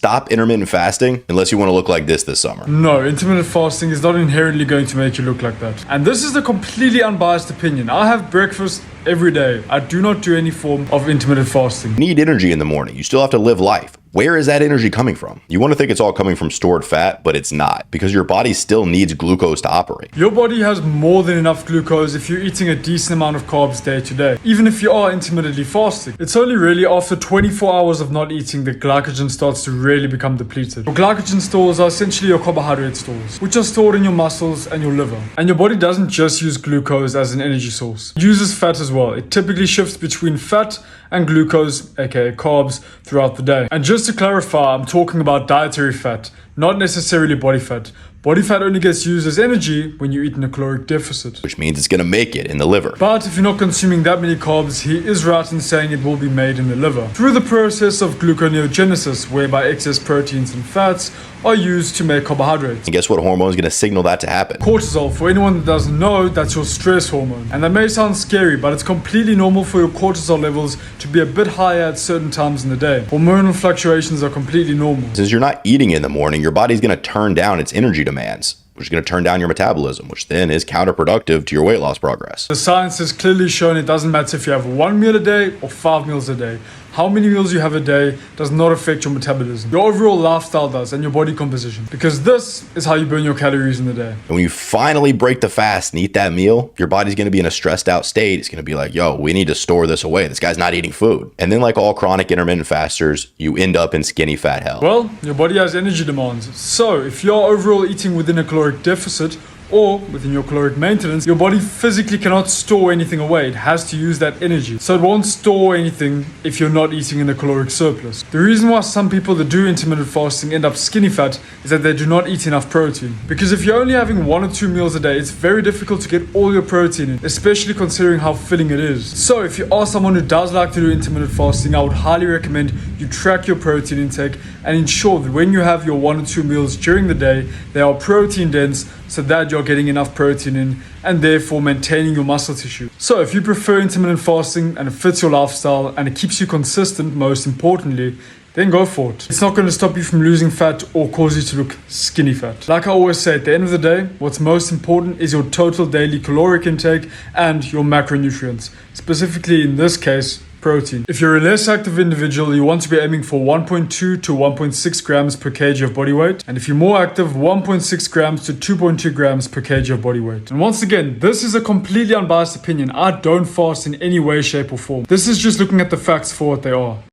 Stop intermittent fasting unless you want to look like this summer. No, intermittent fasting is not inherently going to make you look like that. And this is a completely unbiased opinion. I have breakfast every day. I do not do any form of intermittent fasting. You need energy in the morning. You still have to live life. Where is that energy coming from? You want to think it's all coming from stored fat, but it's not, because your body still needs glucose to operate. Your body has more than enough glucose if you're eating a decent amount of carbs day to day, even if you are intermittently fasting. It's only really after 24 hours of not eating that glycogen starts to really become depleted. Your glycogen stores are essentially your carbohydrate stores, which are stored in your muscles and your liver. And your body doesn't just use glucose as an energy source. It uses fat as well. It typically shifts between fat and glucose, aka carbs, throughout the day. And just to clarify, I'm talking about dietary fat, not necessarily body fat. Body fat only gets used as energy when you eat in a caloric deficit, which means it's going to make it in the liver. But if you're not consuming that many carbs, he is right in saying it will be made in the liver through the process of gluconeogenesis, whereby excess proteins and fats are used to make carbohydrates. And guess what hormone is going to signal that to happen? Cortisol. For anyone that doesn't know, that's your stress hormone. And that may sound scary, but it's completely normal for your cortisol levels to be a bit higher at certain times in the day. Hormonal fluctuations are completely normal. Since you're not eating in the morning, your body's going to turn down its energy demands, which is going to turn down your metabolism, which then is counterproductive to your weight loss progress. The science has clearly shown it doesn't matter if you have 1 meal a day or 5 meals a day. How many meals you have a day does not affect your metabolism. Your overall lifestyle does, and your body composition. Because this is how you burn your calories in the day. And when you finally break the fast and eat that meal, your body's going to be in a stressed out state. It's going to be like, yo, we need to store this away. This guy's not eating food. And then like all chronic intermittent fasters, you end up in skinny fat hell. Well, your body has energy demands. So if you're overall eating within a caloric deficit, or within your caloric maintenance, your body physically cannot store anything away. It has to use that energy. So it won't store anything if you're not eating in a caloric surplus. The reason why some people that do intermittent fasting end up skinny fat is that they do not eat enough protein. Because if you're only having 1 or 2 meals a day, it's very difficult to get all your protein in, especially considering how filling it is. So if you are someone who does like to do intermittent fasting, I would highly recommend you track your protein intake and ensure that when you have your 1 or 2 meals during the day, they are protein dense, so that you're getting enough protein in and therefore maintaining your muscle tissue. So if you prefer intermittent fasting and it fits your lifestyle and it keeps you consistent, most importantly, then go for it. It's not going to stop you from losing fat or cause you to look skinny fat. Like I always say, at the end of the day, what's most important is your total daily caloric intake and your macronutrients. Specifically in this case, protein. If you're a less active individual, you want to be aiming for 1.2 to 1.6 grams per kg of body weight. And if you're more active, 1.6 grams to 2.2 grams per kg of body weight. And once again, this is a completely unbiased opinion. I don't fast in any way, shape or form. This is just looking at the facts for what they are.